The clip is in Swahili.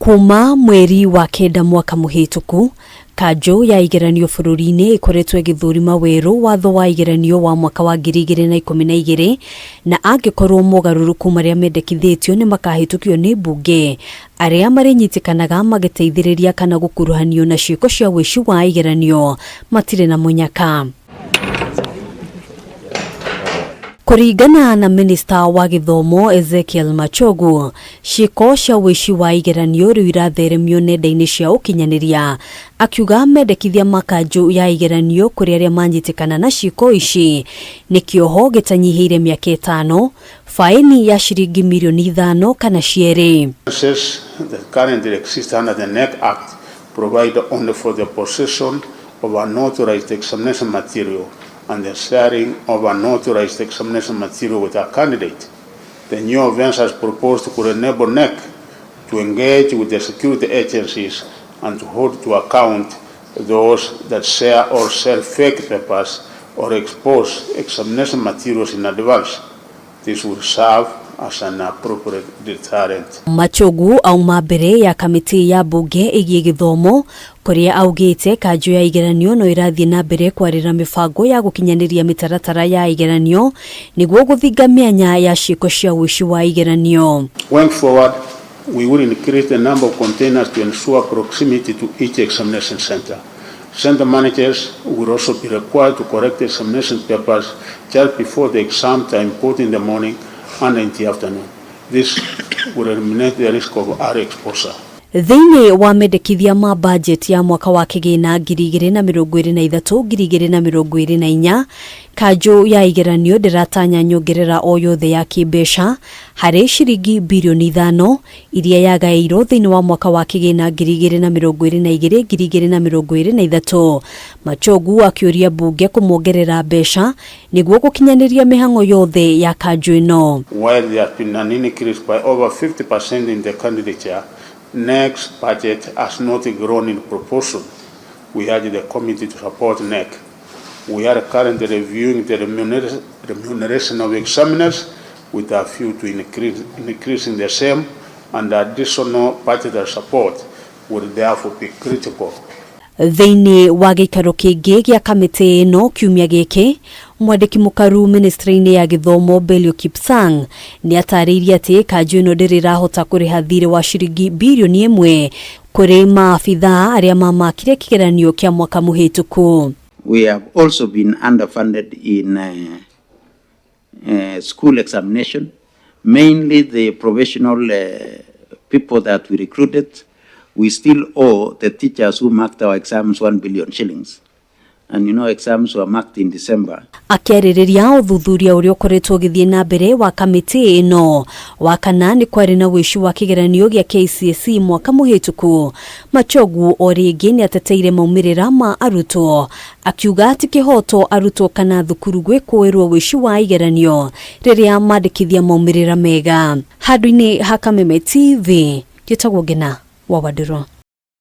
Kuma mweri wa kenda mwaka muhituku, KANJU ya IGERANIO bururi-ini ikoretwo igithurima weru watho wa IGERANIO wa mwaka wa 2012 na angikorwo mogaruruku maria mendekithitio ni makahitukio ni mbunge aria marinyitikanaga magiteithiriria kana gukuruhanio na ciiko cia wici wa IGERANIO matire na munyaka. Kuringana na Minista wa Githomo Ezekiel Machogu, ciiko cia wici wa IGERANIO riu iratheremio nenda-ini cia ukinyaniria, akiuga mendekithia ma KANJU ya IGERANIO kuri aria manyitikana na ciiko ici ni kioho gitanyihiire miaka 5, baini ya shilingi mirioni 5 kana cieri. That currently exist under the NEC Act provide only for the possession of unauthorized examination material and the sharing of unauthorized examination material with a candidate. The new offence has proposed to enable NEC to engage with the security agencies and to hold to account those that share or sell fake papers or expose examination materials in advance. This will serve as an appropriate deterrent. Machogu au MBERE ya kamiti ya bunge igie githomo kuria augite KANJU ya IGERANIO no irathie na mbere kwarira mifango ya gukinyaniria mitaratara ya IGERANIO niguo guthinga mianya ya ciiko cia wici wa IGERANIO. Going forward, we will increase the number of containers to ensure proximity to each examination center. Center managers will also be required to correct examination papers just before the exam time, both in the morning and in the afternoon. This will eliminate the risk of area exposure. Thiini wa mendekithia ma budget ya mwaka wa kigina 2023-2024, KANJU ya IGERANIO ndiratanya nyongerera o yothe ya kibesha hari shilingi bilioni 5 iria yagairwo thiini wa mwaka wa kigina 2022-2023. Machogu akiuria bunge kumongerera besha niguo gukinyaniria mihango yothe ya KANJU ino. While there has been an increase by over 50% in the candidature, NEC's budget has not grown in proportion. We urge the committee to support NEC. We are currently reviewing the remuneration of examiners with a view to increasing the same, and additional budgetary support will therefore be critical. Thiini wa gikaro kingi gia kamiti ino kiumia giki, mwandiki mukaru ministry-ini ya githomo Belio Kipsang ni atariria ati KANJU ino ndirihota kuriha thirĩ wa shilingi bilioni 1 kuri maabitha aria mamakire kigeranio kia mwaka muhituku. We have also been underfunded in school examination, mainly the professional people that we recruited. We still owe the teachers who marked our exams 1 billion shillings. And you know, exams were marked in December. Akiaririria uthuthuria uria ukoretwo githie na mbere wa kamiti ino wa kana ni kwari na wici wa kigeranio gia KCSE mwaka muhituku. Machogu oringi ni ateteire maumirira ma arutwo, akiuga ati kihoto arutwo kana thukuru gwikuirwo wici wa IGERANIO riria mandikithia maumirira mega. Handu-ini ha KAMITII TV, gitagwo Ngina wa Wadiro.